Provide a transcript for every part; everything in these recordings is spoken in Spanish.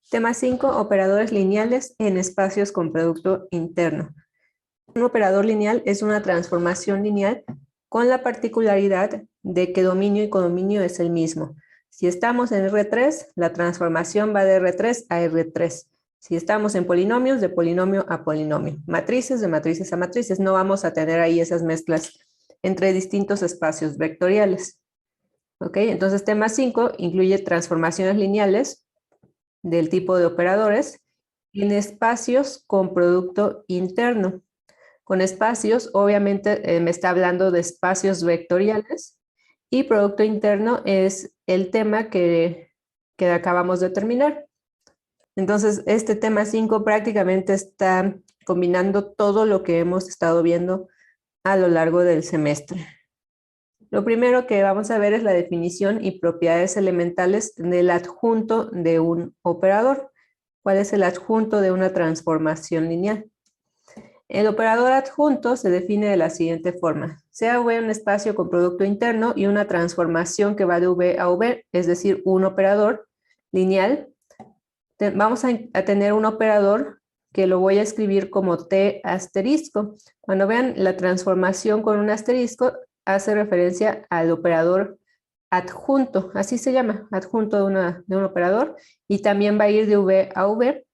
Tema 5, operadores lineales en espacios con producto interno. Un operador lineal es una transformación lineal con la particularidad de que dominio y codominio es el mismo. Si estamos en R3, la transformación va de R3 a R3. Si estamos en polinomios, de polinomio a polinomio. Matrices, de matrices a matrices. No vamos a tener ahí esas mezclas entre distintos espacios vectoriales. ¿Ok? Entonces, tema 5 incluye transformaciones lineales del tipo de operadores en espacios con producto interno. Con espacios, obviamente, me está hablando de espacios vectoriales y producto interno es el tema que acabamos de terminar. Entonces, este tema 5 prácticamente está combinando todo lo que hemos estado viendo a lo largo del semestre. Lo primero que vamos a ver es la definición y propiedades elementales del adjunto de un operador. ¿Cuál es el adjunto de una transformación lineal? El operador adjunto se define de la siguiente forma. Sea V un espacio con producto interno y una transformación que va de V a V, es decir, un operador lineal. Vamos a tener un operador que lo voy a escribir como T asterisco. Cuando vean la transformación con un asterisco, hace referencia al operador adjunto, así se llama, adjunto de un operador, y también va a ir de V a V,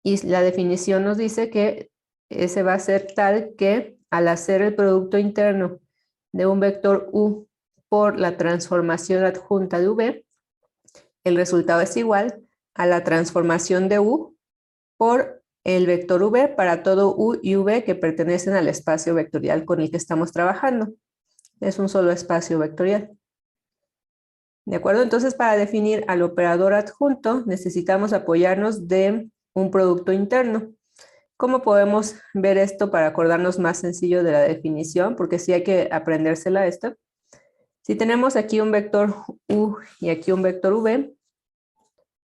y la definición nos dice que ese va a ser tal que al hacer el producto interno de un vector U por la transformación adjunta de V, el resultado es igual a la transformación de U por el vector V para todo U y V que pertenecen al espacio vectorial con el que estamos trabajando. Es un solo espacio vectorial. ¿De acuerdo? Entonces, para definir al operador adjunto, necesitamos apoyarnos de un producto interno. ¿Cómo podemos ver esto para acordarnos más sencillo de la definición? Porque sí hay que aprendérsela esta. Si tenemos aquí un vector U y aquí un vector V,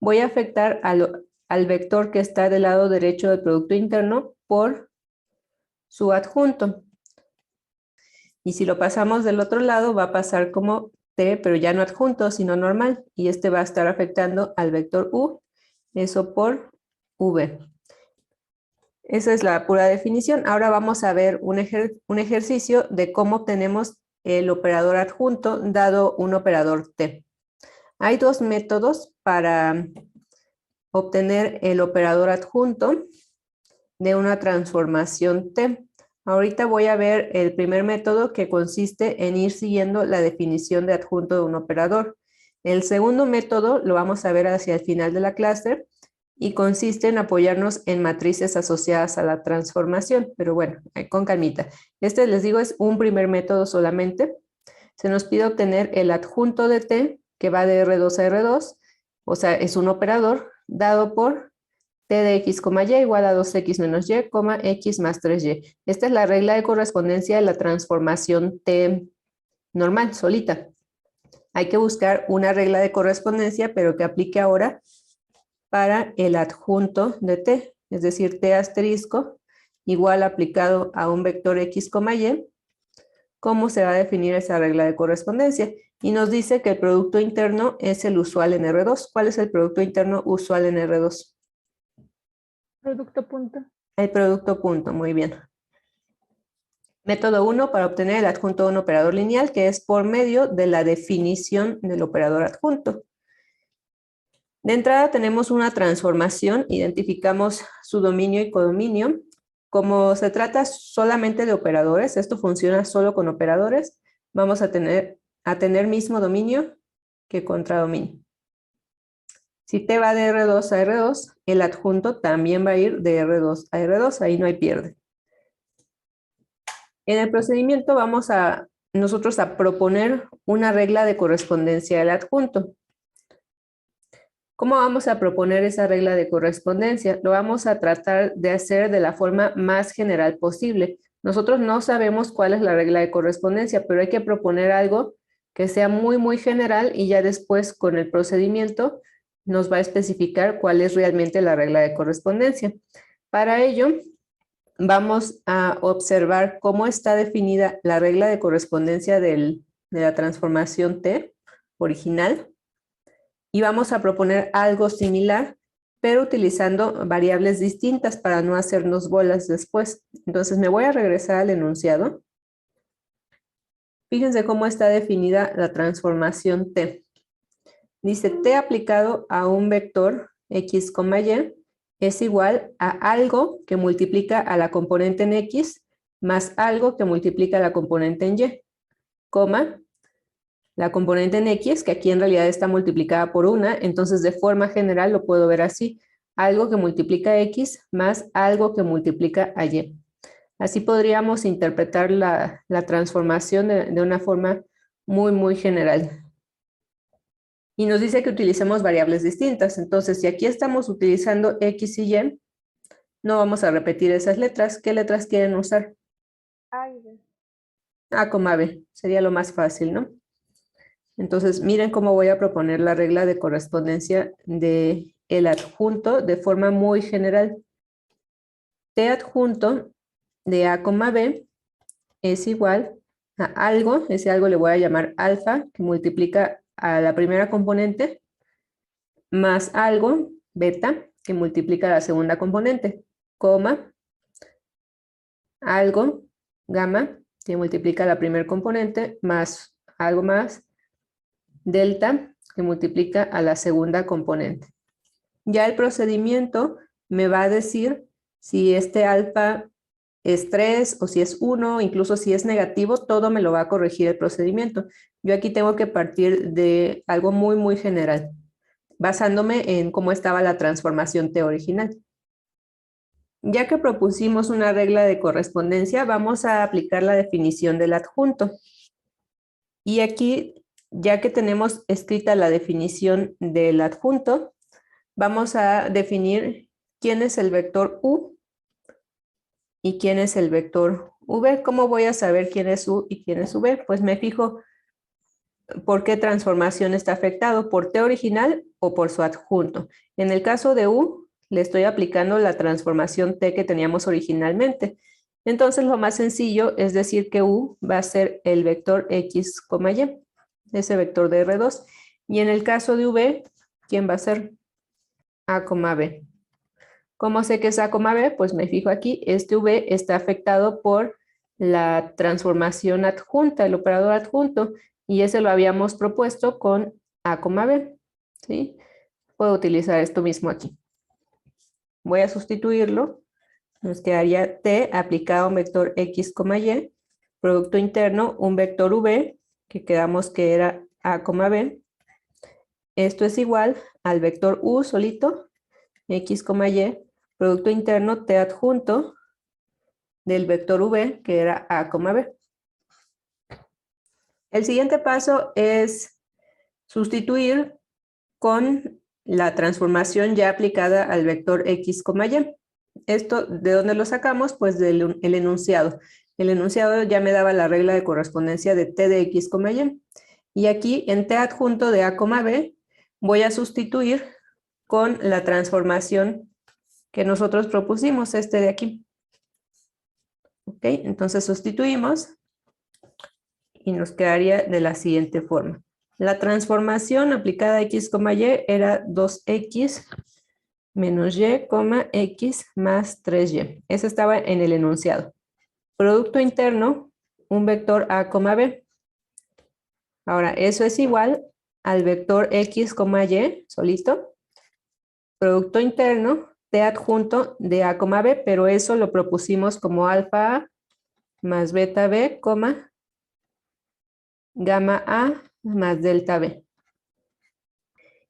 voy a afectar al vector que está del lado derecho del producto interno por su adjunto. Y si lo pasamos del otro lado, va a pasar como T, pero ya no adjunto, sino normal. Y este va a estar afectando al vector U, eso por V. Esa es la pura definición. Ahora vamos a ver un ejercicio de cómo obtenemos el operador adjunto dado un operador T. Hay dos métodos para obtener el operador adjunto de una transformación T. Ahorita voy a ver el primer método, que consiste en ir siguiendo la definición de adjunto de un operador. El segundo método lo vamos a ver hacia el final de la clase y consiste en apoyarnos en matrices asociadas a la transformación, pero bueno, con calmita. Este, les digo, es un primer método solamente. Se nos pide obtener el adjunto de T, que va de R2 a R2, o sea, es un operador dado por T de x, y igual a 2x menos y, x más 3y. Esta es la regla de correspondencia de la transformación T normal, solita. Hay que buscar una regla de correspondencia, pero que aplique ahora para el adjunto de T, es decir, T asterisco igual aplicado a un vector x, y. ¿Cómo se va a definir esa regla de correspondencia? Y nos dice que el producto interno es el usual en R2. ¿Cuál es el producto interno usual en R2? Producto punto. El producto punto, muy bien. Método 1 para obtener el adjunto de un operador lineal, que es por medio de la definición del operador adjunto. De entrada tenemos una transformación, identificamos su dominio y codominio. Como se trata solamente de operadores, esto funciona solo con operadores, vamos a tener mismo dominio que contradominio. Si T va de R2 a R2, el adjunto también va a ir de R2 a R2, ahí no hay pierde. En el procedimiento vamos nosotros a proponer una regla de correspondencia del adjunto. ¿Cómo vamos a proponer esa regla de correspondencia? Lo vamos a tratar de hacer de la forma más general posible. Nosotros no sabemos cuál es la regla de correspondencia, pero hay que proponer algo que sea muy, muy general y ya después con el procedimiento nos va a especificar cuál es realmente la regla de correspondencia. Para ello, vamos a observar cómo está definida la regla de correspondencia de la transformación T original y vamos a proponer algo similar pero utilizando variables distintas para no hacernos bolas después. Entonces me voy a regresar al enunciado. Fíjense cómo está definida la transformación T. Dice T aplicado a un vector X, Y es igual a algo que multiplica a la componente en X más algo que multiplica a la componente en Y, coma, la componente en X, que aquí en realidad está multiplicada por una, entonces de forma general lo puedo ver así, algo que multiplica a X más algo que multiplica a Y. Así podríamos interpretar la transformación de una forma muy general. Y nos dice que utilicemos variables distintas. Entonces, si aquí estamos utilizando X y Y, no vamos a repetir esas letras. ¿Qué letras quieren usar? A y B. A, B. Sería lo más fácil, ¿no? Entonces, miren cómo voy a proponer la regla de correspondencia de el adjunto de forma muy general. T adjunto de A, B es igual a algo, ese algo le voy a llamar alfa, que multiplica a la primera componente, más algo, beta, que multiplica a la segunda componente, coma, algo, gamma, que multiplica a la primera componente, más algo más, delta, que multiplica a la segunda componente. Ya el procedimiento me va a decir si este alfa es 3 o si es 1, incluso si es negativo, todo me lo va a corregir el procedimiento. Yo aquí tengo que partir de algo muy general, basándome en cómo estaba la transformación T original. Ya que propusimos una regla de correspondencia, vamos a aplicar la definición del adjunto. Y aquí, ya que tenemos escrita la definición del adjunto, vamos a definir quién es el vector U y quién es el vector V. ¿Cómo voy a saber quién es U y quién es V? Pues me fijo por qué transformación está afectado, por T original o por su adjunto. En el caso de U, le estoy aplicando la transformación T que teníamos originalmente. Entonces lo más sencillo es decir que U va a ser el vector X, Y, ese vector de R2. Y en el caso de V, ¿quién va a ser? A, B. ¿Cómo sé que es A, B? Pues me fijo aquí, este V está afectado por la transformación adjunta, el operador adjunto, y ese lo habíamos propuesto con A, B, ¿sí? Puedo utilizar esto mismo aquí. Voy a sustituirlo, nos quedaría T aplicado a un vector X, Y, producto interno, un vector V, que quedamos que era A, B. Esto es igual al vector U solito, X, Y, producto interno T adjunto del vector V, que era A, B. El siguiente paso es sustituir con la transformación ya aplicada al vector X, Y. ¿Esto de dónde lo sacamos? Pues del enunciado. El enunciado ya me daba la regla de correspondencia de T de X, Y. Y aquí en T adjunto de A, B voy a sustituir con la transformación que nosotros propusimos, este de aquí. Ok, entonces sustituimos y nos quedaría de la siguiente forma. La transformación aplicada a X, Y era 2X menos Y, X más 3Y. Eso estaba en el enunciado. Producto interno, un vector A, B. Ahora, eso es igual al vector X, Y, solito. Producto interno, T adjunto de A, B, pero eso lo propusimos como alfa A más beta B, gamma A más delta B.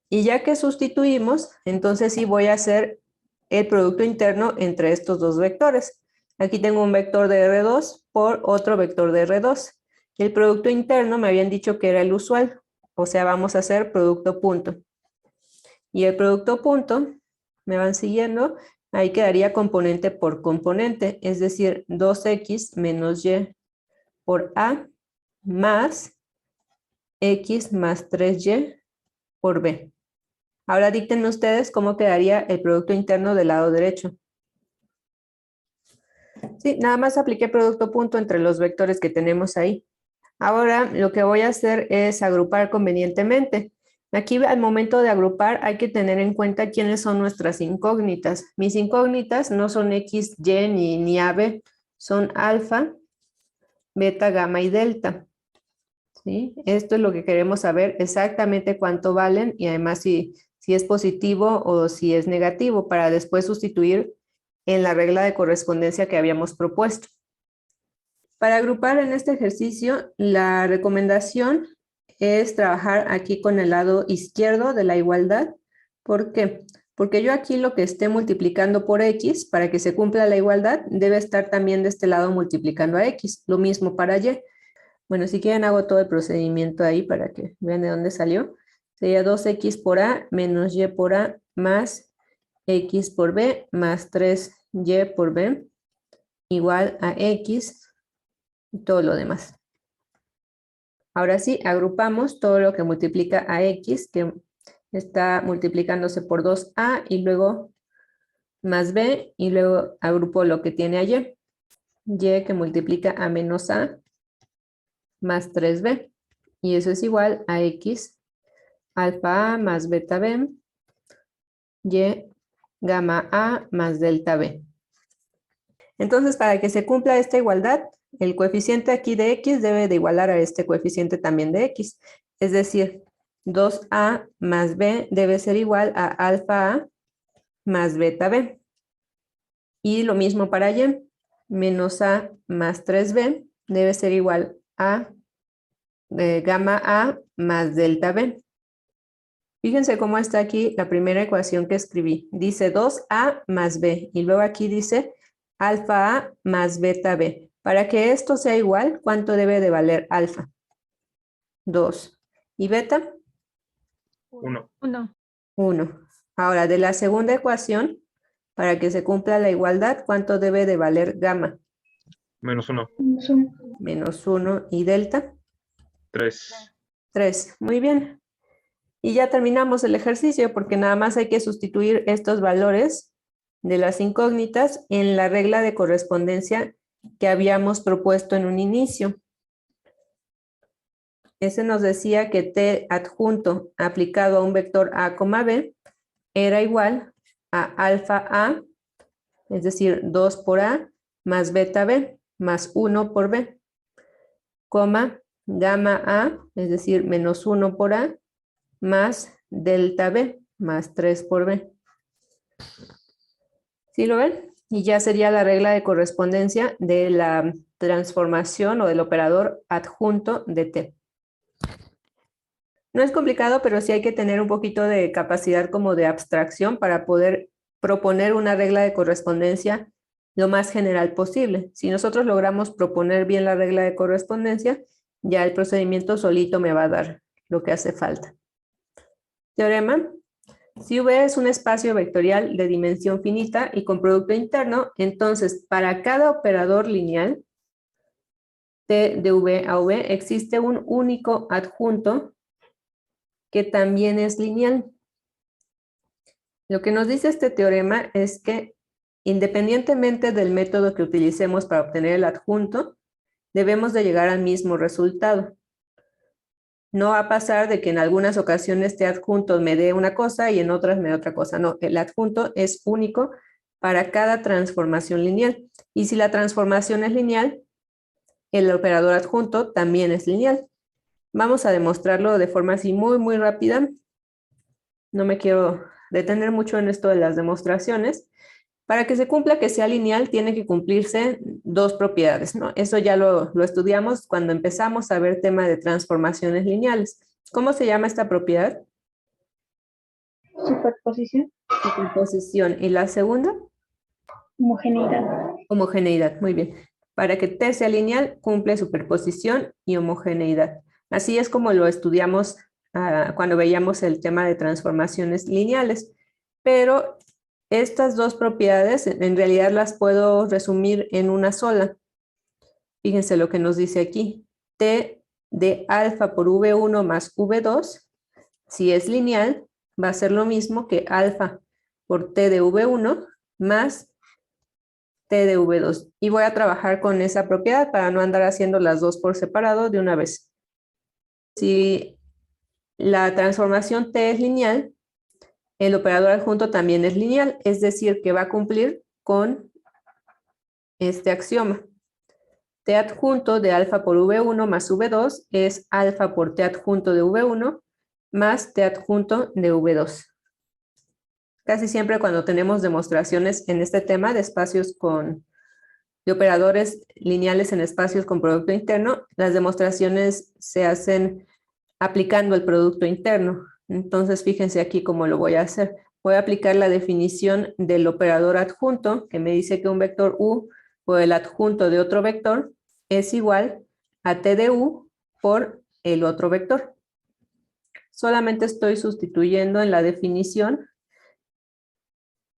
Y ya que sustituimos, entonces sí voy a hacer el producto interno entre estos dos vectores. Aquí tengo un vector de R2 por otro vector de R2. El producto interno me habían dicho que era el usual, o sea, vamos a hacer producto punto. Y el producto punto, me van siguiendo, ahí quedaría componente por componente, es decir, 2X menos Y por A más X más 3Y por B. Ahora díctenme ustedes cómo quedaría el producto interno del lado derecho. Sí, nada más apliqué producto punto entre los vectores que tenemos ahí. Ahora lo que voy a hacer es agrupar convenientemente. Aquí al momento de agrupar hay que tener en cuenta quiénes son nuestras incógnitas. Mis incógnitas no son X, Y ni AB, son alfa, beta, gamma y delta. ¿Sí? Esto es lo que queremos saber exactamente cuánto valen y además si es positivo o si es negativo para después sustituir en la regla de correspondencia que habíamos propuesto. Para agrupar en este ejercicio, la recomendación es trabajar aquí con el lado izquierdo de la igualdad. ¿Por qué? Porque yo aquí lo que esté multiplicando por X, para que se cumpla la igualdad, debe estar también de este lado multiplicando a X. Lo mismo para Y. Bueno, si quieren hago todo el procedimiento ahí para que vean de dónde salió. Sería 2X por A menos Y por A más X por B más 3Y por B igual a X y todo lo demás. Ahora sí, agrupamos todo lo que multiplica a X, que está multiplicándose por 2A y luego más B, y luego agrupo lo que tiene a Y. Y que multiplica a menos A más 3B. Y eso es igual a X alfa A más beta B, Y gamma A más delta B. Entonces, para que se cumpla esta igualdad, el coeficiente aquí de X debe de igualar a este coeficiente también de X. Es decir, 2A más B debe ser igual a alfa A más beta B. Y lo mismo para Y. Menos A más 3B debe ser igual a gamma A más delta B. Fíjense cómo está aquí la primera ecuación que escribí. Dice 2A más B y luego aquí dice alfa A más beta B. Para que esto sea igual, ¿cuánto debe de valer alfa? 2. ¿Y beta? 1. 1. 1. Ahora, de la segunda ecuación, para que se cumpla la igualdad, ¿cuánto debe de valer gamma? Menos 1. Menos 1. ¿Y delta? 3. 3. Muy bien. Y ya terminamos el ejercicio porque nada más hay que sustituir estos valores de las incógnitas en la regla de correspondencia que habíamos propuesto en un inicio. Ese nos decía que T adjunto aplicado a un vector A, B era igual a alfa A, es decir, 2 por A, más beta B, más 1 por B, coma, gamma A, es decir, menos 1 por A, más delta B, más 3 por B. ¿Sí lo ven? Y ya sería la regla de correspondencia de la transformación o del operador adjunto de T. No es complicado, pero sí hay que tener un poquito de capacidad como de abstracción para poder proponer una regla de correspondencia lo más general posible. Si nosotros logramos proponer bien la regla de correspondencia, ya el procedimiento solito me va a dar lo que hace falta. Teorema. Si V es un espacio vectorial de dimensión finita y con producto interno, entonces para cada operador lineal T de V a V existe un único adjunto que también es lineal. Lo que nos dice este teorema es que independientemente del método que utilicemos para obtener el adjunto, debemos de llegar al mismo resultado. No va a pasar de que en algunas ocasiones este adjunto me dé una cosa y en otras me dé otra cosa. No, el adjunto es único para cada transformación lineal. Y si la transformación es lineal, el operador adjunto también es lineal. Vamos a demostrarlo de forma así muy rápida. No me quiero detener mucho en esto de las demostraciones. Para que se cumpla que sea lineal, tiene que cumplirse dos propiedades, ¿no? Eso ya lo estudiamos cuando empezamos a ver tema de transformaciones lineales. ¿Cómo se llama esta propiedad? Superposición. Superposición. ¿Y la segunda? Homogeneidad. Homogeneidad. Muy bien. Para que T sea lineal, cumple superposición y homogeneidad. Así es como lo estudiamos cuando veíamos el tema de transformaciones lineales. Pero estas dos propiedades en realidad las puedo resumir en una sola. Fíjense lo que nos dice aquí. T de alfa por V1 más V2, si es lineal, va a ser lo mismo que alfa por T de V1 más T de V2. Y voy a trabajar con esa propiedad para no andar haciendo las dos por separado de una vez. Si la transformación T es lineal, el operador adjunto también es lineal, es decir, que va a cumplir con este axioma. T adjunto de alfa por V1 más V2 es alfa por T adjunto de V1 más T adjunto de V2. Casi siempre cuando tenemos demostraciones en este tema de espacios de operadores lineales en espacios con producto interno, las demostraciones se hacen aplicando el producto interno. Entonces, fíjense aquí cómo lo voy a hacer. Voy a aplicar la definición del operador adjunto, que me dice que un vector U por el adjunto de otro vector es igual a T de U por el otro vector. Solamente estoy sustituyendo en la definición.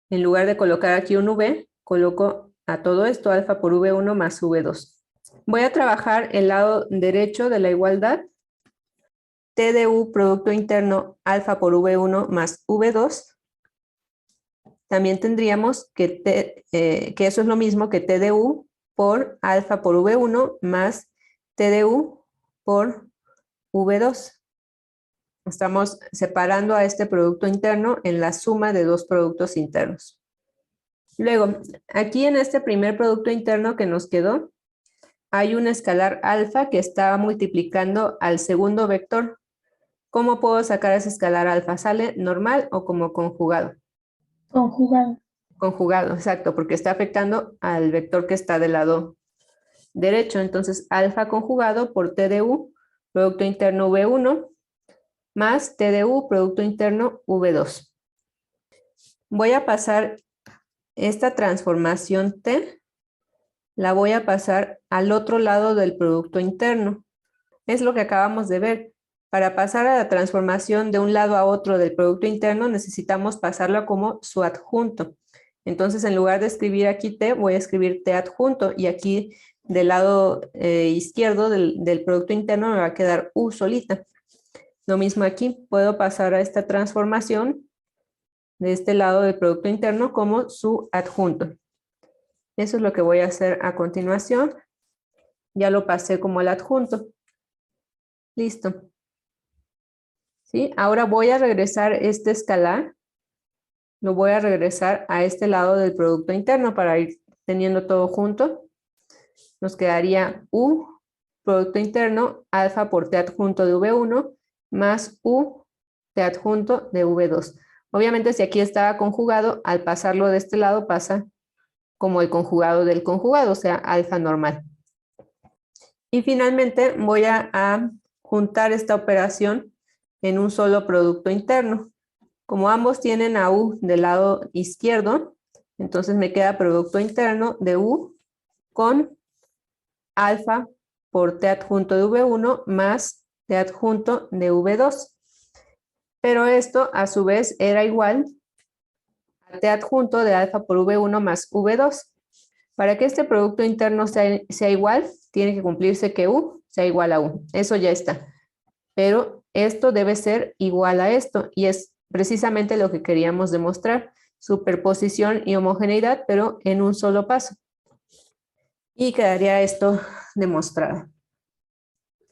En lugar de colocar aquí un V, coloco a todo esto alfa por V1 más V2. Voy a trabajar el lado derecho de la igualdad. T de U producto interno alfa por V1 más V2. También tendríamos que eso es lo mismo que T de U por alfa por V1 más T de U por V2. Estamos separando a este producto interno en la suma de dos productos internos. Luego, aquí en este primer producto interno que nos quedó, hay un escalar alfa que está multiplicando al segundo vector. ¿Cómo puedo sacar ese escalar alfa? ¿Sale normal o como conjugado? Conjugado. Conjugado, exacto, porque está afectando al vector que está del lado derecho. Entonces, alfa conjugado por T de U, producto interno V1, más T de U, producto interno V2. Voy a pasar esta transformación T, la voy a pasar al otro lado del producto interno. Es lo que acabamos de ver. Para pasar a la transformación de un lado a otro del producto interno, necesitamos pasarlo como su adjunto. Entonces, en lugar de escribir aquí T, voy a escribir T adjunto, y aquí del lado izquierdo del producto interno me va a quedar U solita. Lo mismo aquí, puedo pasar a esta transformación de este lado del producto interno como su adjunto. Eso es lo que voy a hacer a continuación. Ya lo pasé como el adjunto. Listo. ¿Sí? Ahora voy a regresar este escalar. Lo voy a regresar a este lado del producto interno para ir teniendo todo junto. Nos quedaría U, producto interno, alfa por T adjunto de V1, más U, T adjunto de V2. Obviamente, si aquí estaba conjugado, al pasarlo de este lado pasa como el conjugado del conjugado, o sea, alfa normal. Y finalmente voy a juntar esta operación en un solo producto interno. Como ambos tienen a U del lado izquierdo, entonces me queda producto interno de U con alfa por T adjunto de V1 más T adjunto de V2. Pero esto a su vez era igual a T adjunto de alfa por V1 más V2. Para que este producto interno sea igual, tiene que cumplirse que U sea igual a U. Eso ya está. Pero esto debe ser igual a esto, y es precisamente lo que queríamos demostrar: superposición y homogeneidad, pero en un solo paso. Y quedaría esto demostrado.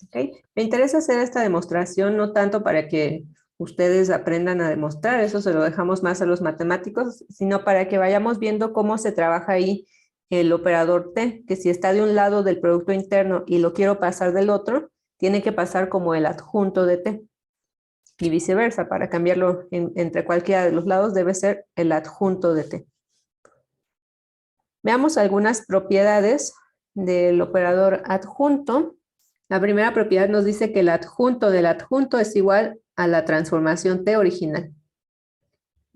¿Okay? Me interesa hacer esta demostración no tanto para que ustedes aprendan a demostrar, eso se lo dejamos más a los matemáticos, sino para que vayamos viendo cómo se trabaja ahí el operador T, que si está de un lado del producto interno y lo quiero pasar del otro, tiene que pasar como el adjunto de T. Y viceversa, para cambiarlo entre cualquiera de los lados debe ser el adjunto de T. Veamos algunas propiedades del operador adjunto. La primera propiedad nos dice que el adjunto del adjunto es igual a la transformación T original.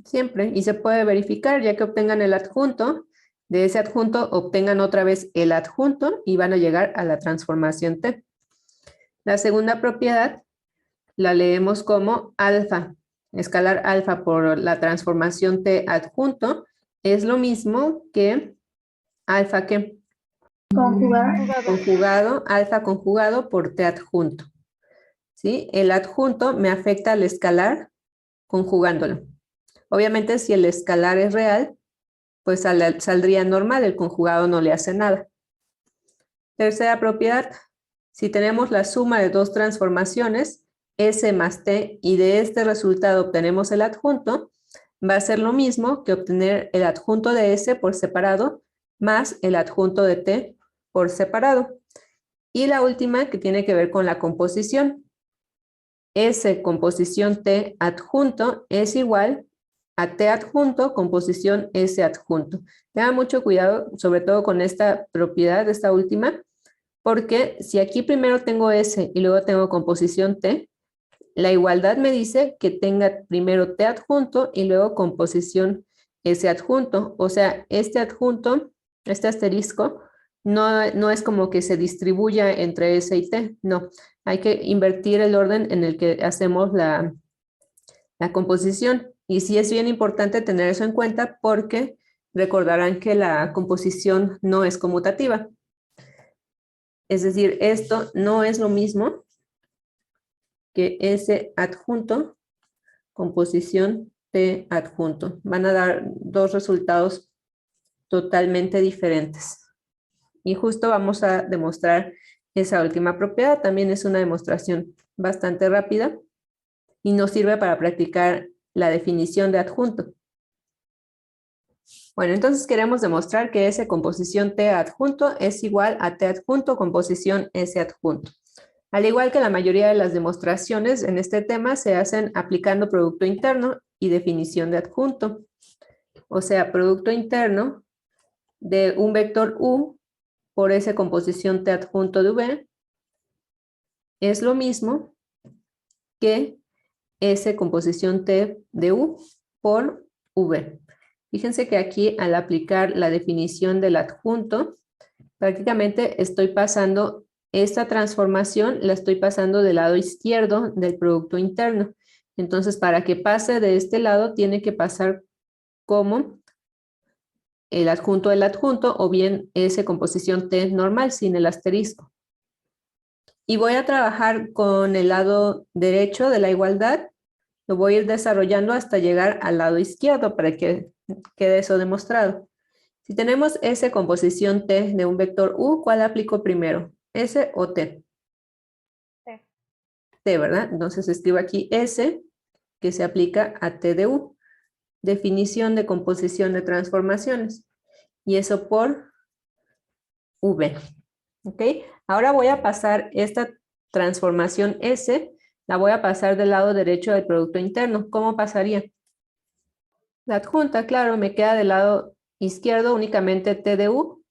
Siempre, y se puede verificar, ya que obtengan el adjunto, de ese adjunto obtengan otra vez el adjunto y van a llegar a la transformación T. La segunda propiedad la leemos como alfa. Escalar alfa por la transformación T adjunto es lo mismo que alfa que conjugado, alfa conjugado por T adjunto. ¿Sí? El adjunto me afecta al escalar conjugándolo. Obviamente, si el escalar es real, pues saldría normal, el conjugado no le hace nada. Tercera propiedad, si tenemos la suma de dos transformaciones, S más T y de este resultado obtenemos el adjunto, va a ser lo mismo que obtener el adjunto de S por separado más el adjunto de T por separado. Y la última que tiene que ver con la composición. S composición T adjunto es igual a T adjunto composición S adjunto. Tengan mucho cuidado, sobre todo con esta propiedad, esta última, porque si aquí primero tengo S y luego tengo composición T, la igualdad me dice que tenga primero T adjunto y luego composición S adjunto. O sea, este adjunto, este asterisco, no es como que se distribuya entre S y T, no. Hay que invertir el orden en el que hacemos la composición. Y sí es bien importante tener eso en cuenta porque recordarán que la composición no es conmutativa. Es decir, esto no es lo mismo que S adjunto, composición T adjunto. Van a dar dos resultados totalmente diferentes. Y justo vamos a demostrar esa última propiedad. También es una demostración bastante rápida y nos sirve para practicar la definición de adjunto. Bueno, entonces queremos demostrar que S composición T adjunto es igual a T adjunto composición S adjunto. Al igual que la mayoría de las demostraciones en este tema se hacen aplicando producto interno y definición de adjunto. O sea, producto interno de un vector U por S composición T adjunto de V es lo mismo que S composición T de U por V. Fíjense que aquí al aplicar la definición del adjunto, prácticamente estoy pasando esta transformación, la estoy pasando del lado izquierdo del producto interno. Entonces, para que pase de este lado, tiene que pasar como el adjunto del adjunto o bien S composición T normal sin el asterisco. Y voy a trabajar con el lado derecho de la igualdad. Lo voy a ir desarrollando hasta llegar al lado izquierdo para que quede eso demostrado. Si tenemos S composición T de un vector U, ¿cuál aplico primero? ¿S o T? T. T, ¿verdad? Entonces escribo aquí S, que se aplica a T de U. Definición de composición de transformaciones. Y eso por V. ¿Ok? Ahora voy a pasar esta transformación S, la voy a pasar del lado derecho del producto interno. ¿Cómo pasaría? La adjunta, claro, me queda del lado izquierdo únicamente T de U,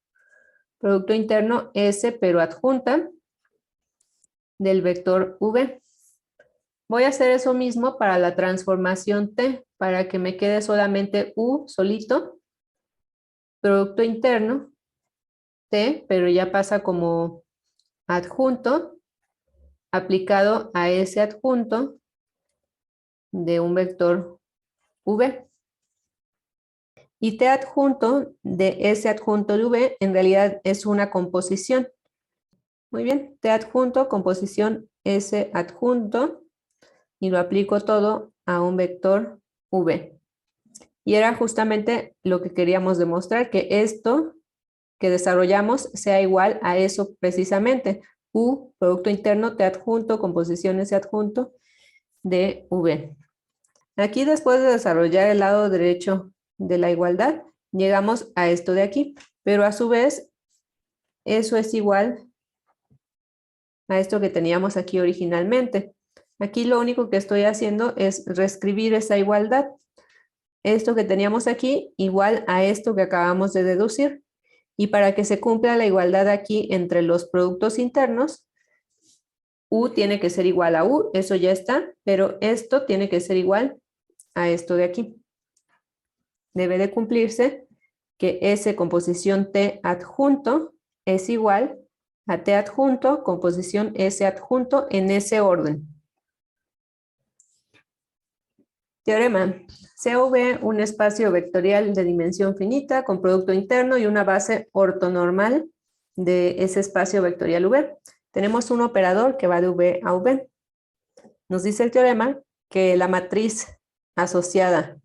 producto interno S, pero adjunta del vector V. Voy a hacer eso mismo para la transformación T, para que me quede solamente U solito, producto interno T, pero ya pasa como adjunto, aplicado a ese adjunto de un vector V. Y T adjunto de ese adjunto de V en realidad es una composición. Muy bien, T adjunto, composición S adjunto, y lo aplico todo a un vector V. Y era justamente lo que queríamos demostrar, que esto que desarrollamos sea igual a eso precisamente. U, producto interno, T adjunto, composición S adjunto de V. Aquí, después de desarrollar el lado derecho de la igualdad, llegamos a esto de aquí, pero a su vez eso es igual a esto que teníamos aquí originalmente. Aquí lo único que estoy haciendo es reescribir esa igualdad. Esto que teníamos aquí igual a esto que acabamos de deducir. Y para que se cumpla la igualdad aquí entre los productos internos, U tiene que ser igual a U, eso ya está, pero esto tiene que ser igual a esto de aquí. Debe de cumplirse que S composición T adjunto es igual a T adjunto, composición S adjunto en ese orden. Teorema. CV, un espacio vectorial de dimensión finita con producto interno y una base ortonormal de ese espacio vectorial V. Tenemos un operador que va de V a V. Nos dice el teorema que la matriz asociada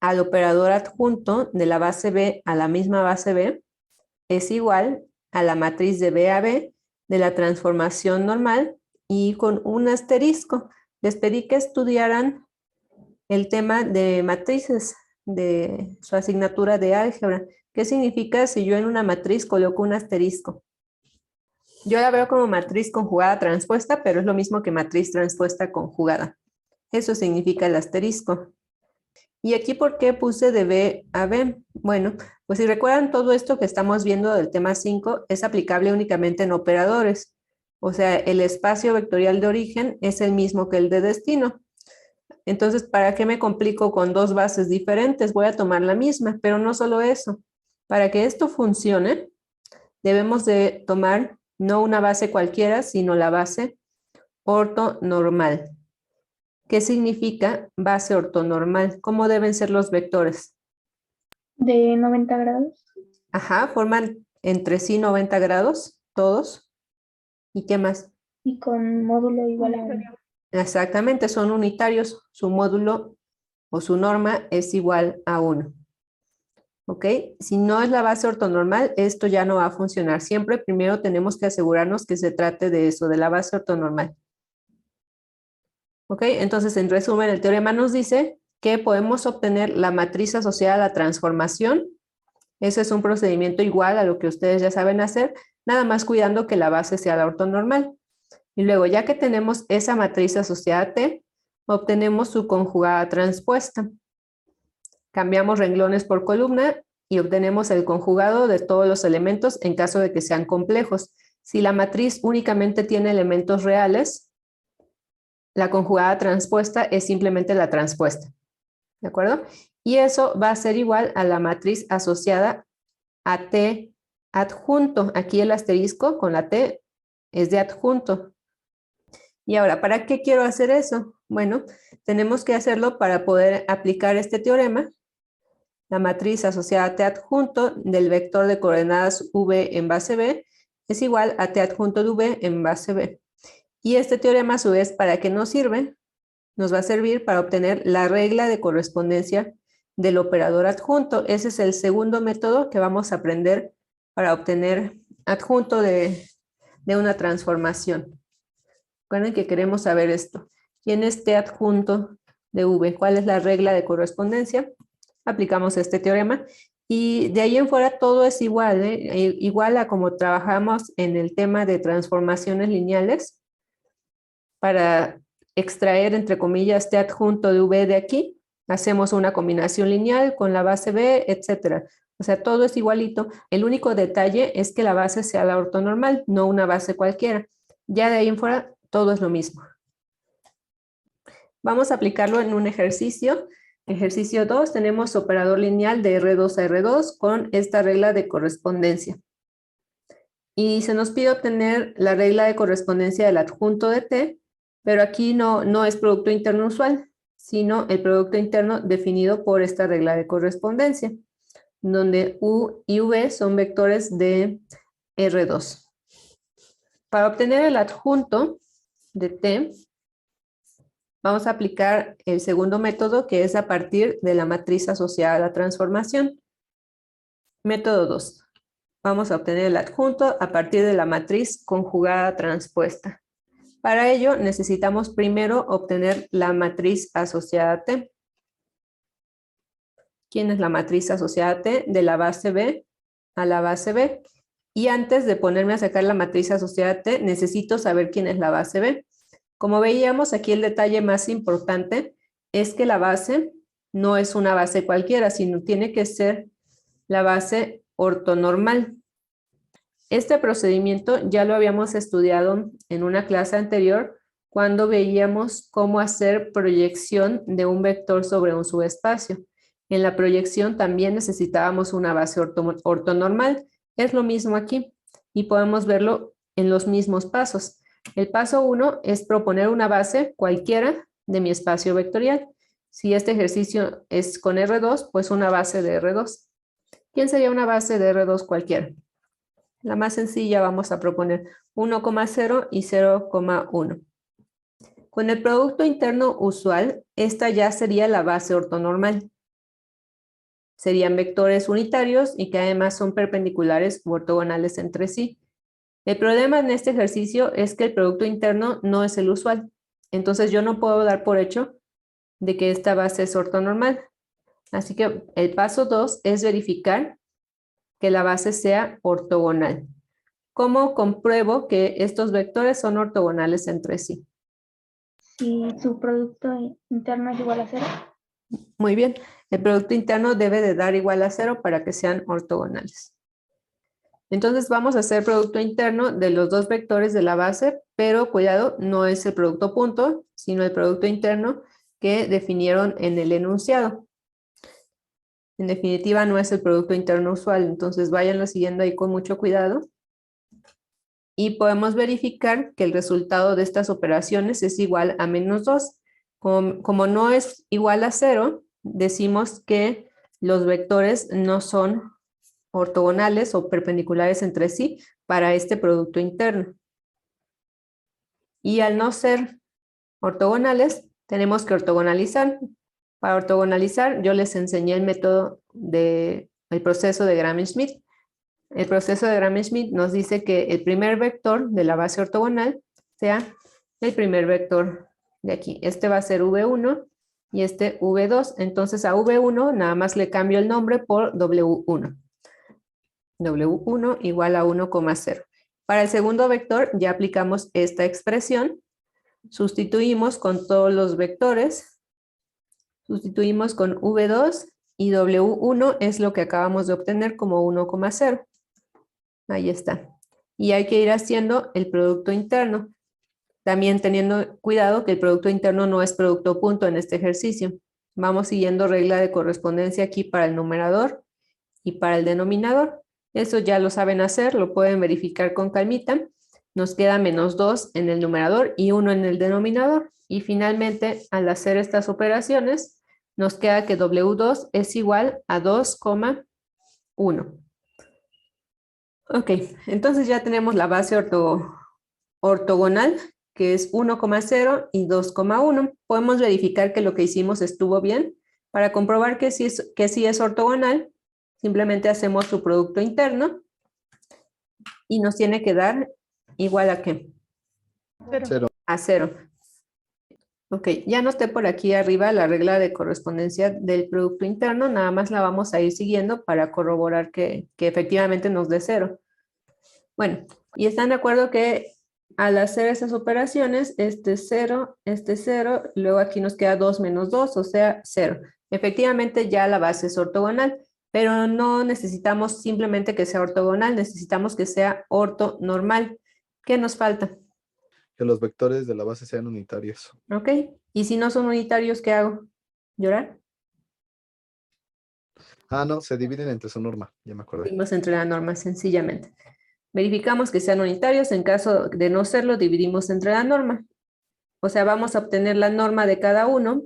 al operador adjunto de la base B a la misma base B es igual a la matriz de B a B de la transformación normal y con un asterisco. Les pedí que estudiaran el tema de matrices de su asignatura de álgebra. ¿Qué significa si yo en una matriz coloco un asterisco? Yo la veo como matriz conjugada transpuesta, pero es lo mismo que matriz transpuesta conjugada. Eso significa el asterisco. ¿Y aquí por qué puse de B a B? Bueno, pues si recuerdan, todo esto que estamos viendo del tema 5 es aplicable únicamente en operadores. O sea, el espacio vectorial de origen es el mismo que el de destino. Entonces, ¿para qué me complico con dos bases diferentes? Voy a tomar la misma, pero no solo eso. Para que esto funcione, debemos de tomar no una base cualquiera, sino la base ortonormal. ¿Qué significa base ortonormal? ¿Cómo deben ser los vectores? De 90 grados. Ajá, forman entre sí 90 grados, todos. ¿Y qué más? Y con módulo igual a 1. Exactamente, son unitarios. Su módulo o su norma es igual a 1. ¿Ok? Si no es la base ortonormal, esto ya no va a funcionar. Siempre primero tenemos que asegurarnos que se trate de eso, de la base ortonormal. ¿Ok? Entonces, en resumen, el teorema nos dice que podemos obtener la matriz asociada a la transformación. Ese es un procedimiento igual a lo que ustedes ya saben hacer, nada más cuidando que la base sea la ortonormal. Y luego, ya que tenemos esa matriz asociada a T, obtenemos su conjugada transpuesta. Cambiamos renglones por columna y obtenemos el conjugado de todos los elementos en caso de que sean complejos. Si la matriz únicamente tiene elementos reales, la conjugada transpuesta es simplemente la transpuesta. ¿De acuerdo? Y eso va a ser igual a la matriz asociada a T adjunto. Aquí el asterisco con la T es de adjunto. Y ahora, ¿para qué quiero hacer eso? Bueno, tenemos que hacerlo para poder aplicar este teorema. La matriz asociada a T adjunto del vector de coordenadas V en base B es igual a T adjunto de V en base B. Y este teorema, a su vez, ¿para qué nos sirve? Nos va a servir para obtener la regla de correspondencia del operador adjunto. Ese es el segundo método que vamos a aprender para obtener adjunto de una transformación. Recuerden que queremos saber esto. ¿Quién es T adjunto de V? ¿Cuál es la regla de correspondencia? Aplicamos este teorema y de ahí en fuera todo es igual, igual a como trabajamos en el tema de transformaciones lineales para extraer, entre comillas, T adjunto de V de aquí, hacemos una combinación lineal con la base B, etcétera. O sea, todo es igualito. El único detalle es que la base sea la ortonormal, no una base cualquiera. Ya de ahí en fuera, todo es lo mismo. Vamos a aplicarlo en un ejercicio. Ejercicio 2, tenemos operador lineal de R2 a R2 con esta regla de correspondencia. Y se nos pide obtener la regla de correspondencia del adjunto de T, pero aquí no es producto interno usual, sino el producto interno definido por esta regla de correspondencia, donde U y V son vectores de R2. Para obtener el adjunto de T, vamos a aplicar el segundo método, que es a partir de la matriz asociada a la transformación. Método 2. Vamos a obtener el adjunto a partir de la matriz conjugada transpuesta. Para ello necesitamos primero obtener la matriz asociada a T. ¿Quién es la matriz asociada a T? De la base B a la base B. Y antes de ponerme a sacar la matriz asociada a T, necesito saber quién es la base B. Como veíamos, aquí el detalle más importante es que la base no es una base cualquiera, sino tiene que ser la base ortonormal. Este procedimiento ya lo habíamos estudiado en una clase anterior cuando veíamos cómo hacer proyección de un vector sobre un subespacio. En la proyección también necesitábamos una base ortonormal. Es lo mismo aquí y podemos verlo en los mismos pasos. El paso 1 es proponer una base cualquiera de mi espacio vectorial. Si este ejercicio es con R2, pues una base de R2. ¿Quién sería una base de R2 cualquiera? La más sencilla vamos a proponer 1,0 y 0,1. Con el producto interno usual, esta ya sería la base ortonormal. Serían vectores unitarios y que además son perpendiculares u ortogonales entre sí. El problema en este ejercicio es que el producto interno no es el usual. Entonces yo no puedo dar por hecho de que esta base es ortonormal. Así que el paso 2 es verificar que la base sea ortogonal. ¿Cómo compruebo que estos vectores son ortogonales entre sí? Si su producto interno es igual a 0. Muy bien, el producto interno debe de dar igual a 0 para que sean ortogonales. Entonces vamos a hacer producto interno de los dos vectores de la base, pero cuidado, no es el producto punto, sino el producto interno que definieron en el enunciado. En definitiva, no es el producto interno usual, entonces váyanlo siguiendo ahí con mucho cuidado. Y podemos verificar que el resultado de estas operaciones es igual a -2. Como no es igual a 0, decimos que los vectores no son ortogonales o perpendiculares entre sí para este producto interno. Y al no ser ortogonales, tenemos que ortogonalizar. Para ortogonalizar, yo les enseñé el método del proceso de Gram-Schmidt. El proceso de Gram-Schmidt nos dice que el primer vector de la base ortogonal sea el primer vector de aquí. Este va a ser V1 y este V2. Entonces a V1 nada más le cambio el nombre por W1. W1 igual a 1,0. Para el segundo vector ya aplicamos esta expresión. Sustituimos con todos los vectores. Sustituimos con V2 y W1 es lo que acabamos de obtener como 1,0. Ahí está. Y hay que ir haciendo el producto interno. También teniendo cuidado que el producto interno no es producto punto en este ejercicio. Vamos siguiendo regla de correspondencia aquí para el numerador y para el denominador. Eso ya lo saben hacer, lo pueden verificar con calmita. Nos queda -2 en el numerador y 1 en el denominador. Y finalmente, al hacer estas operaciones, nos queda que W2 es igual a 2,1. Ok, entonces ya tenemos la base ortogonal, que es 1,0 y 2,1. Podemos verificar que lo que hicimos estuvo bien. Para comprobar que sí es ortogonal, simplemente hacemos su producto interno y nos tiene que dar igual a ¿qué? 0. A 0. Ok, ya noté por aquí arriba la regla de correspondencia del producto interno, nada más la vamos a ir siguiendo para corroborar que efectivamente nos dé 0. Bueno, y están de acuerdo que al hacer esas operaciones, este es 0, luego aquí nos queda 2 menos 2, o sea, 0. Efectivamente ya la base es ortogonal, pero no necesitamos simplemente que sea ortogonal, necesitamos que sea ortonormal. ¿Qué nos falta? Que los vectores de la base sean unitarios. Ok, y si no son unitarios, ¿qué hago? ¿Llorar? Ah, no, se dividen entre su norma, ya me acordé. Dividimos entre la norma, sencillamente. Verificamos que sean unitarios, en caso de no serlo, dividimos entre la norma. O sea, vamos a obtener la norma de cada uno.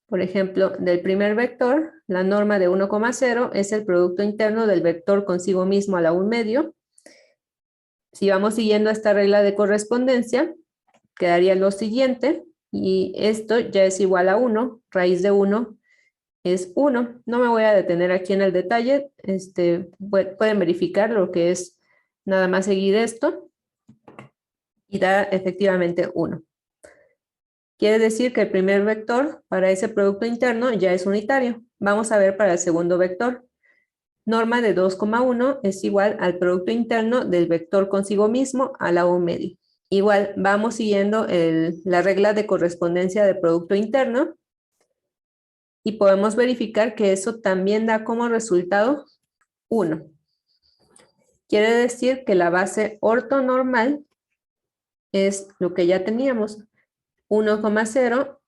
Por ejemplo, del primer vector, la norma de 1,0 es el producto interno del vector consigo mismo a la 1/2. Si vamos siguiendo esta regla de correspondencia, quedaría lo siguiente, y esto ya es igual a 1, raíz de 1 es 1. No me voy a detener aquí en el detalle, pueden verificar lo que es nada más seguir esto, y da efectivamente 1. Quiere decir que el primer vector para ese producto interno ya es unitario. Vamos a ver para el segundo vector. Norma de 2,1 es igual al producto interno del vector consigo mismo a la 1/2. Igual, vamos siguiendo la regla de correspondencia de producto interno y podemos verificar que eso también da como resultado 1. Quiere decir que la base ortonormal es lo que ya teníamos, 1,0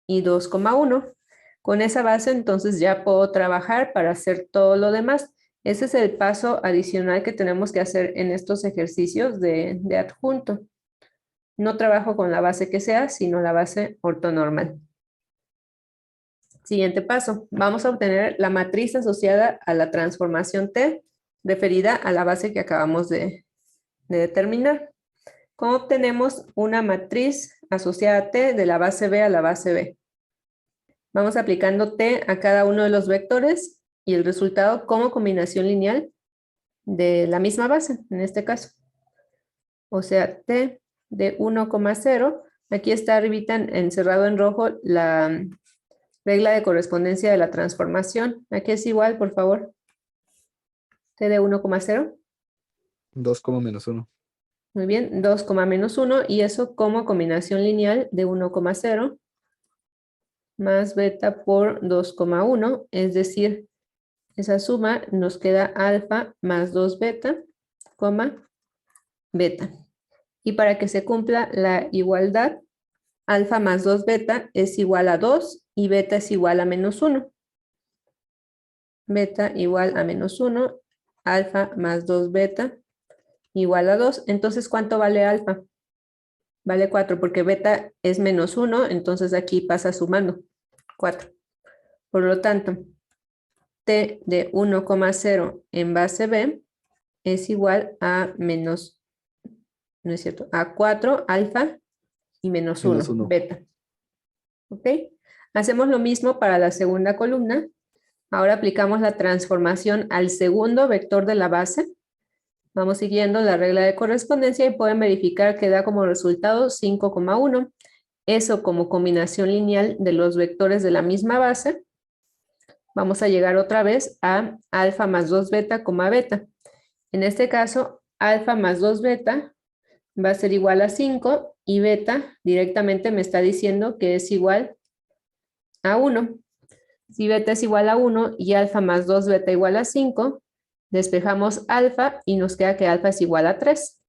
y 2,1. Con esa base entonces ya puedo trabajar para hacer todo lo demás. Ese es el paso adicional que tenemos que hacer en estos ejercicios de adjunto. No trabajo con la base que sea, sino la base ortonormal. Siguiente paso. Vamos a obtener la matriz asociada a la transformación T referida a la base que acabamos de determinar. ¿Cómo obtenemos una matriz asociada a T de la base B a la base B? Vamos aplicando T a cada uno de los vectores y el resultado como combinación lineal de la misma base, en este caso. o sea, t de 1,0. Aquí está arribita encerrado en rojo la regla de correspondencia de la transformación. Aquí es igual, por favor. T de 1,0. 2, menos 1. Muy bien, 2, menos 1, y eso como combinación lineal de 1,0 más beta por 2,1, es decir, esa suma nos queda alfa más 2 beta, beta. Y para que se cumpla la igualdad, alfa más 2 beta es igual a 2 y beta es igual a menos 1. Beta igual a menos 1, alfa más 2 beta igual a 2. Entonces, ¿cuánto vale alfa? Vale 4 porque beta es menos 1, entonces aquí pasa sumando 4. Por lo tanto, t de 1,0 en base b es igual a menos, no es cierto, a 4 alfa y menos 1 Menos 1. beta. ¿Ok? Hacemos lo mismo para la segunda columna. Ahora aplicamos la transformación al segundo vector de la base. Vamos siguiendo la regla de correspondencia y pueden verificar que da como resultado 5,1. Eso como combinación lineal de los vectores de la misma base. Vamos a llegar otra vez a alfa más 2 beta, beta. En este caso, alfa más 2 beta va a ser igual a 5 y beta directamente me está diciendo que es igual a 1. Si beta es igual a 1 y alfa más 2 beta igual a 5, despejamos alfa y nos queda que alfa es igual a 3.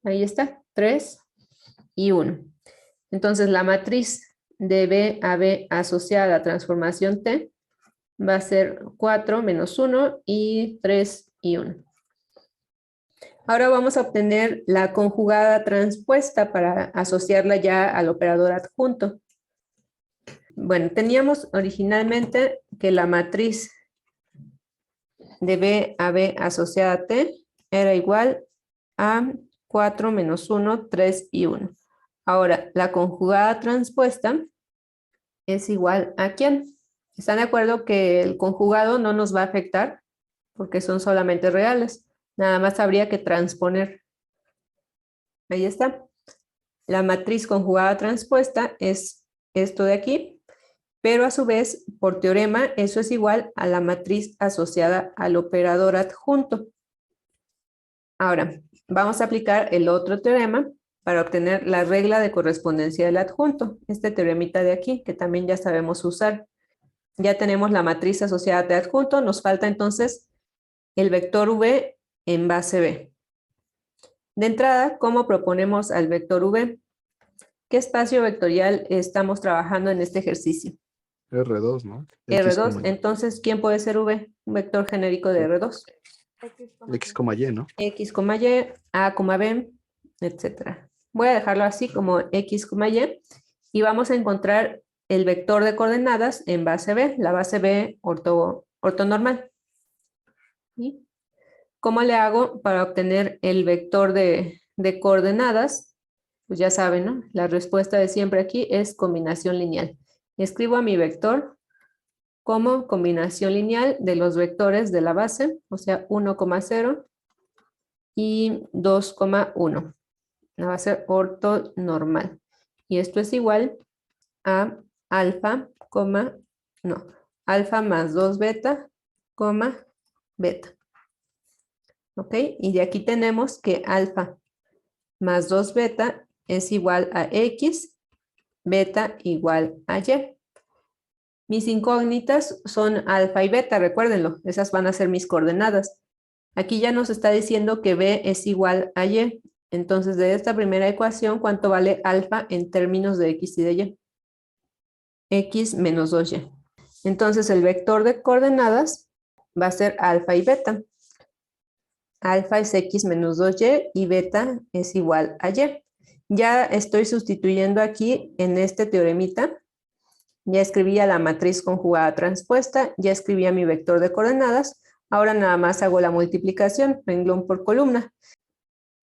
Ahí está, 3 y 1. Entonces la matriz de B a B asociada a la transformación T va a ser 4 menos 1 y 3 y 1. Ahora vamos a obtener la conjugada transpuesta para asociarla ya al operador adjunto. Bueno, teníamos originalmente que la matriz de B a B asociada a T era igual a 4 menos 1, 3 y 1. Ahora, la conjugada transpuesta es igual a ¿quién? ¿Están de acuerdo que el conjugado no nos va a afectar? Porque son solamente reales. Nada más habría que transponer. Ahí está. La matriz conjugada transpuesta es esto de aquí, pero a su vez, por teorema, eso es igual a la matriz asociada al operador adjunto. Ahora, vamos a aplicar el otro teorema para obtener la regla de correspondencia del adjunto. Este teoremita de aquí, que también ya sabemos usar. Ya tenemos la matriz asociada de adjunto, nos falta entonces el vector V en base B. De entrada, ¿cómo proponemos al vector V? ¿Qué espacio vectorial estamos trabajando en este ejercicio? R2, ¿no? R2, entonces, ¿quién puede ser V? Un vector genérico de R2. X, Y, ¿no? X, Y, A, B, etc. Voy a dejarlo así como X, Y, y vamos a encontrar el vector de coordenadas en base B, la base B ortonormal. ¿Sí? ¿Cómo le hago para obtener el vector de coordenadas? Pues ya saben, ¿no? La respuesta de siempre aquí es combinación lineal. Escribo a mi vector como combinación lineal de los vectores de la base, o sea, 1,0 y 2,1. Va a ser ortonormal. Y esto es igual a alfa, alfa más 2 beta, beta. ¿Ok? Y de aquí tenemos que alfa más 2 beta es igual a X, beta igual a Y. Mis incógnitas son alfa y beta, recuérdenlo, esas van a ser mis coordenadas. Aquí ya nos está diciendo que B es igual a Y. Entonces, de esta primera ecuación, ¿cuánto vale alfa en términos de X y de Y? X menos 2Y. Entonces, el vector de coordenadas va a ser alfa y beta. Alfa es X menos 2Y y beta es igual a Y. Ya estoy sustituyendo aquí en este teoremita. Ya escribía la matriz conjugada transpuesta, ya escribía mi vector de coordenadas. Ahora nada más hago la multiplicación, renglón por columna.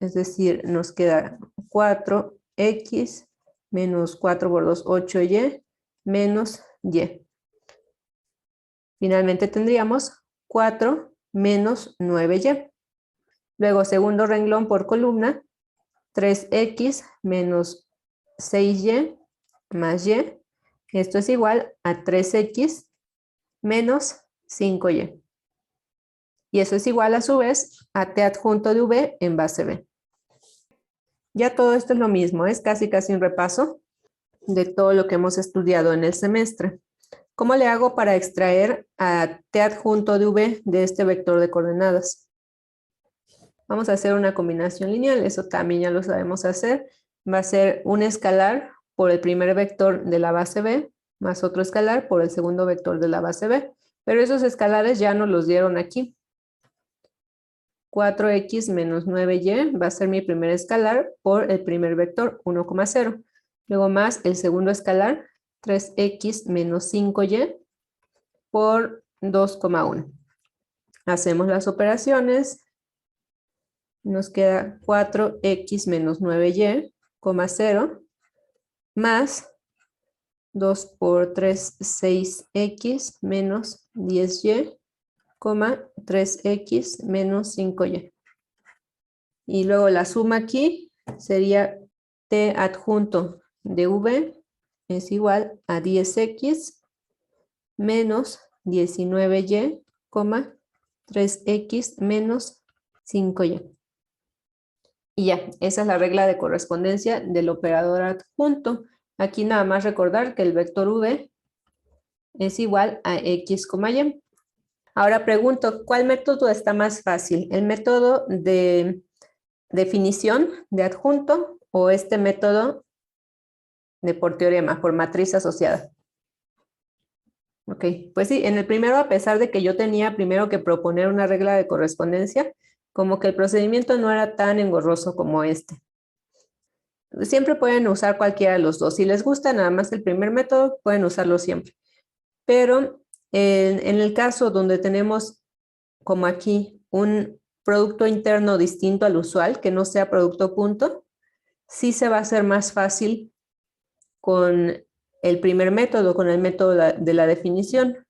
Es decir, nos queda 4x menos 4 por 2, 8y, menos y. Finalmente tendríamos 4 menos 9y. Luego, segundo renglón por columna, 3x menos 6y más y. Esto es igual a 3x menos 5y. Y eso es igual a su vez a t adjunto de v en base b. Ya todo esto es lo mismo, es casi un repaso de todo lo que hemos estudiado en el semestre. ¿Cómo le hago para extraer a t adjunto de v de este vector de coordenadas? Vamos a hacer una combinación lineal, eso también ya lo sabemos hacer. Va a ser un escalar por el primer vector de la base b, más otro escalar por el segundo vector de la base b. Pero esos escalares ya nos los dieron aquí. 4x menos 9y va a ser mi primer escalar por el primer vector, 1,0. Luego más el segundo escalar, 3x menos 5y por 2,1. Hacemos las operaciones. Nos queda 4x menos 9y, 0, más 2 por 3, 6x menos 10y, 3x menos 5y. Y luego la suma aquí sería t adjunto de v es igual a 10x menos 19y, 3x menos 5y. Y ya, esa es la regla de correspondencia del operador adjunto. Aquí nada más recordar que el vector v es igual a x, y. Ahora pregunto, ¿cuál método está más fácil? ¿El método de definición de adjunto o este método de por teorema, por matriz asociada? Ok, pues sí, en el primero, a pesar de que yo tenía primero que proponer una regla de correspondencia, como que el procedimiento no era tan engorroso como este. Siempre pueden usar cualquiera de los dos. Si les gusta nada más el primer método, pueden usarlo siempre. Pero en el caso donde tenemos, como aquí, un producto interno distinto al usual, que no sea producto punto, sí se va a hacer más fácil con el primer método, con el método de la definición.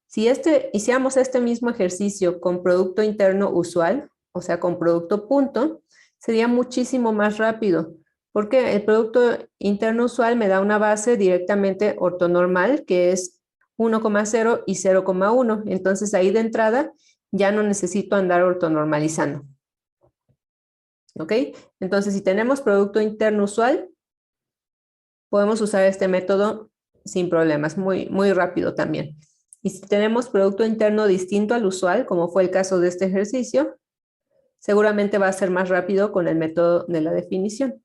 Si hiciéramos este mismo ejercicio con producto interno usual, o sea, con producto punto, sería muchísimo más rápido, porque el producto interno usual me da una base directamente ortonormal, que es 1,0 y 0,1. Entonces ahí de entrada ya no necesito andar ortonormalizando. ¿Ok? Entonces si tenemos producto interno usual, podemos usar este método sin problemas, muy rápido también. Y si tenemos producto interno distinto al usual, como fue el caso de este ejercicio, seguramente va a ser más rápido con el método de la definición.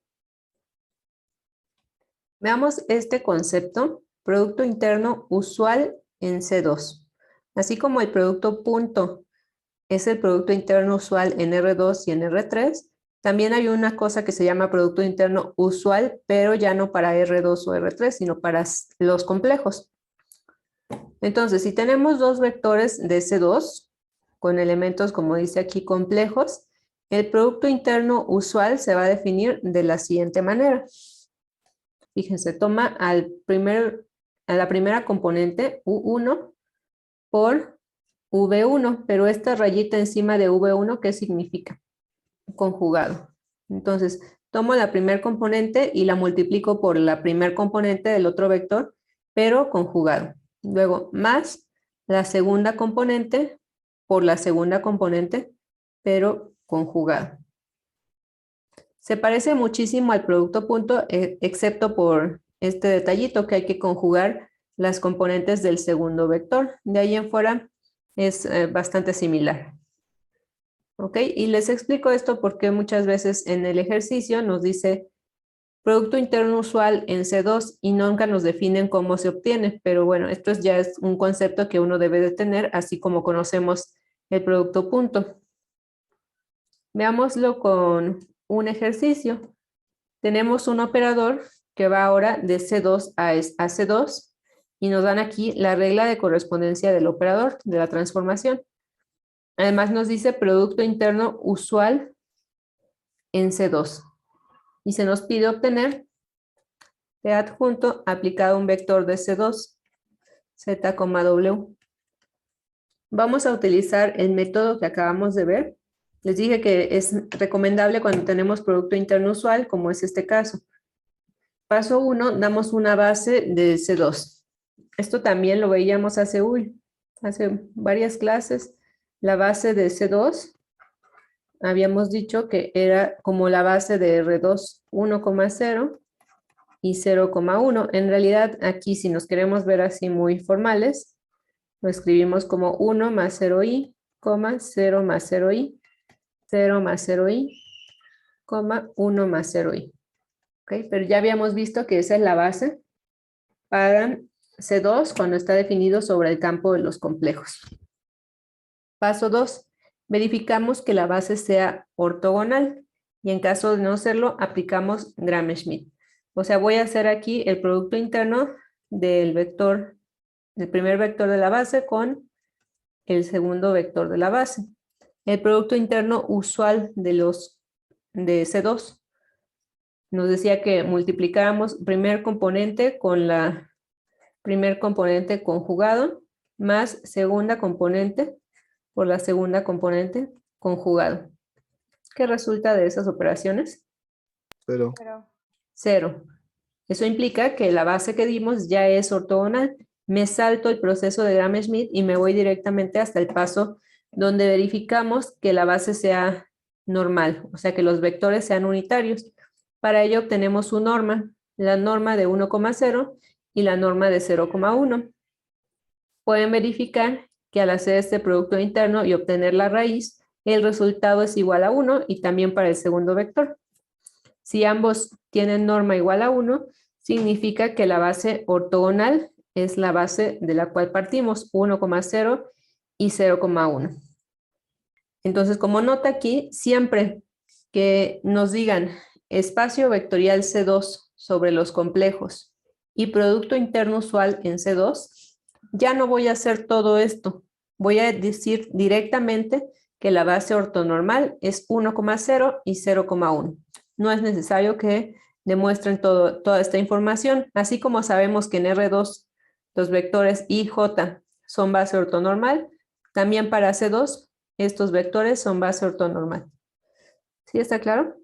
Veamos este concepto, producto interno usual en C2. Así como el producto punto es el producto interno usual en R2 y en R3, también hay una cosa que se llama producto interno usual, pero ya no para R2 o R3, sino para los complejos. Entonces, si tenemos dos vectores de C2, con elementos, como dice aquí, complejos, el producto interno usual se va a definir de la siguiente manera. Fíjense, toma a la primera componente, U1, por V1, pero esta rayita encima de V1, ¿qué significa? Conjugado. Entonces, tomo la primera componente y la multiplico por la primera componente del otro vector, pero conjugado. Luego, más la segunda componente por la segunda componente, pero conjugado. Se parece muchísimo al producto punto, excepto por este detallito que hay que conjugar las componentes del segundo vector. De ahí en fuera es bastante similar. ¿Ok? Y les explico esto porque muchas veces en el ejercicio nos dice producto interno usual en C2 y nunca nos definen cómo se obtiene, pero bueno, esto ya es un concepto que uno debe de tener, así como conocemos el producto punto. Veámoslo con un ejercicio. Tenemos un operador que va ahora de C2 a C2 y nos dan aquí la regla de correspondencia del operador, de la transformación. Además nos dice producto interno usual en C2. Y se nos pide obtener T adjunto aplicado a un vector de C2, Z, W. Vamos a utilizar el método que acabamos de ver, Les dije que es recomendable cuando tenemos producto interno usual, como es este caso. Paso 1, damos una base de C2. Esto también lo veíamos hace varias clases. La base de C2, habíamos dicho que era como la base de R2, 1,0 y 0,1. En realidad, aquí si nos queremos ver así muy formales, lo escribimos como 1 más 0i, 0 más 0i, 0 más 0i, 1 más 0i. ¿Okay? Pero ya habíamos visto que esa es la base para C2 cuando está definido sobre el campo de los complejos. Paso 2. Verificamos que la base sea ortogonal y en caso de no serlo, aplicamos Gram-Schmidt. O sea, voy a hacer aquí el producto interno del primer vector de la base con el segundo vector de la base. El producto interno usual de C2 nos decía que multiplicáramos primer componente con la primer componente conjugado más segunda componente por la segunda componente conjugado. ¿Qué resulta de esas operaciones? 0. 0. Eso implica que la base que dimos ya es ortogonal. Me salto el proceso de Gram-Schmidt y me voy directamente hasta el paso donde verificamos que la base sea normal, o sea que los vectores sean unitarios. Para ello obtenemos su norma, la norma de 1,0 y la norma de 0,1. Pueden verificar que al hacer este producto interno y obtener la raíz, el resultado es igual a 1 y también para el segundo vector. Si ambos tienen norma igual a 1, significa que la base ortogonal es la base de la cual partimos, 1,0 y 0,1. Entonces, como nota aquí, siempre que nos digan espacio vectorial C2 sobre los complejos y producto interno usual en C2, ya no voy a hacer todo esto. Voy a decir directamente que la base ortonormal es 1,0 y 0,1. No es necesario que demuestren toda esta información, así como sabemos que en R2 los vectores I, J son base ortonormal, también para C2 estos vectores son base ortonormal. ¿Sí está claro?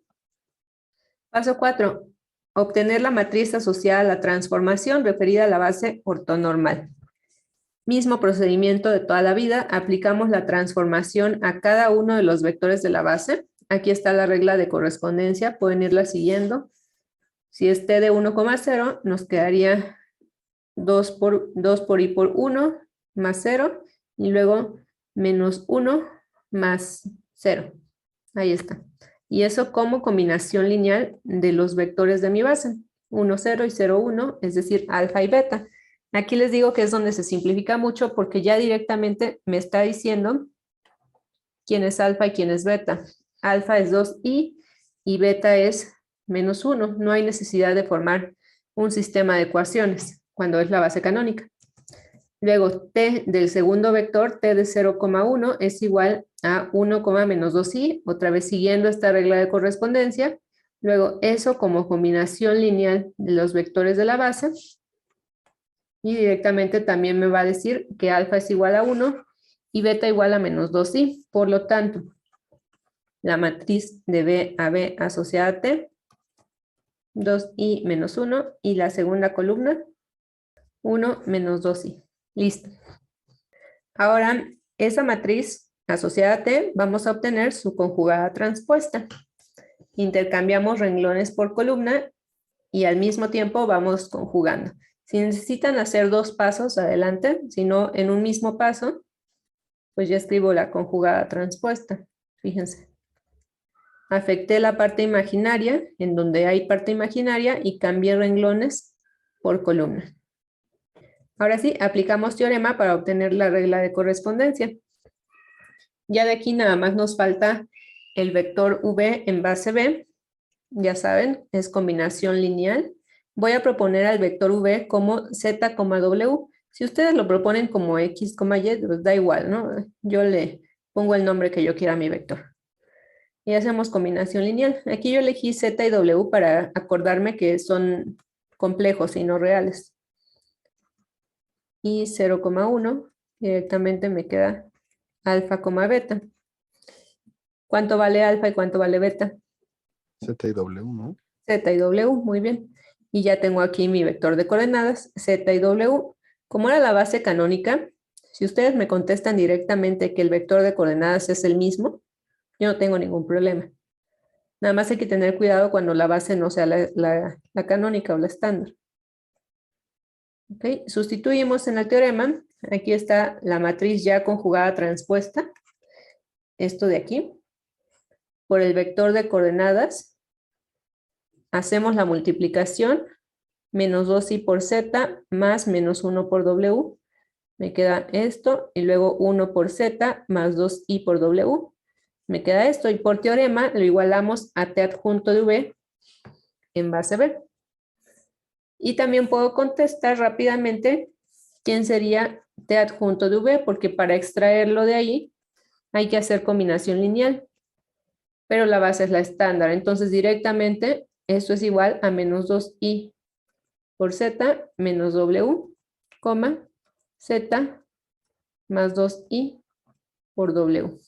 Paso 4. Obtener la matriz asociada a la transformación referida a la base ortonormal. Mismo procedimiento de toda la vida, aplicamos la transformación a cada uno de los vectores de la base. Aquí está la regla de correspondencia, pueden irla siguiendo. Si es t de 1,0, nos quedaría 2 por i por 1 más 0 y luego menos 1 más 0. Ahí está. Y eso como combinación lineal de los vectores de mi base. 1, 0 y 0, 1, es decir, alfa y beta. Aquí les digo que es donde se simplifica mucho porque ya directamente me está diciendo quién es alfa y quién es beta. Alfa es 2i y beta es menos 1. No hay necesidad de formar un sistema de ecuaciones cuando es la base canónica. Luego, t del segundo vector, t de 0,1 es igual a 1, menos 2i, otra vez siguiendo esta regla de correspondencia. Luego, eso como combinación lineal de los vectores de la base. Y directamente también me va a decir que alfa es igual a 1 y beta igual a menos 2i. Por lo tanto, la matriz de B a B asociada a T, 2i menos 1, y la segunda columna, 1 menos 2i. Listo. Ahora, esa matriz asociada a T, vamos a obtener su conjugada transpuesta. Intercambiamos renglones por columna y al mismo tiempo vamos conjugando. Si necesitan hacer dos pasos, adelante. Si no, en un mismo paso, pues ya escribo la conjugada transpuesta. Fíjense. Afecté la parte imaginaria, en donde hay parte imaginaria, y cambié renglones por columna. Ahora sí, aplicamos teorema para obtener la regla de correspondencia. Ya de aquí nada más nos falta el vector v en base b. Ya saben, es combinación lineal. Voy a proponer al vector v como z, w. Si ustedes lo proponen como x, y, pues da igual, ¿no? Yo le pongo el nombre que yo quiera a mi vector. Y hacemos combinación lineal. Aquí yo elegí z y w para acordarme que son complejos y no reales. Y 0,1 directamente me queda alfa, beta. ¿Cuánto vale alfa y cuánto vale beta? Z y W, ¿no? Z y W, muy bien. Y ya tengo aquí mi vector de coordenadas, Z y W. Como era la base canónica, si ustedes me contestan directamente que el vector de coordenadas es el mismo, yo no tengo ningún problema. Nada más hay que tener cuidado cuando la base no sea la canónica o la estándar. ¿Okay? Sustituimos en el teorema. Aquí está la matriz ya conjugada transpuesta. Esto de aquí. Por el vector de coordenadas. Hacemos la multiplicación. Menos 2i por z más menos 1 por w. Me queda esto. Y luego 1 por z más 2i por w. Me queda esto. Y por teorema lo igualamos a t adjunto de v en base b. Y también puedo contestar rápidamente quién sería t adjunto de v, porque para extraerlo de ahí hay que hacer combinación lineal. Pero la base es la estándar. Entonces directamente esto es igual a menos 2i por z menos w, z más 2i por w.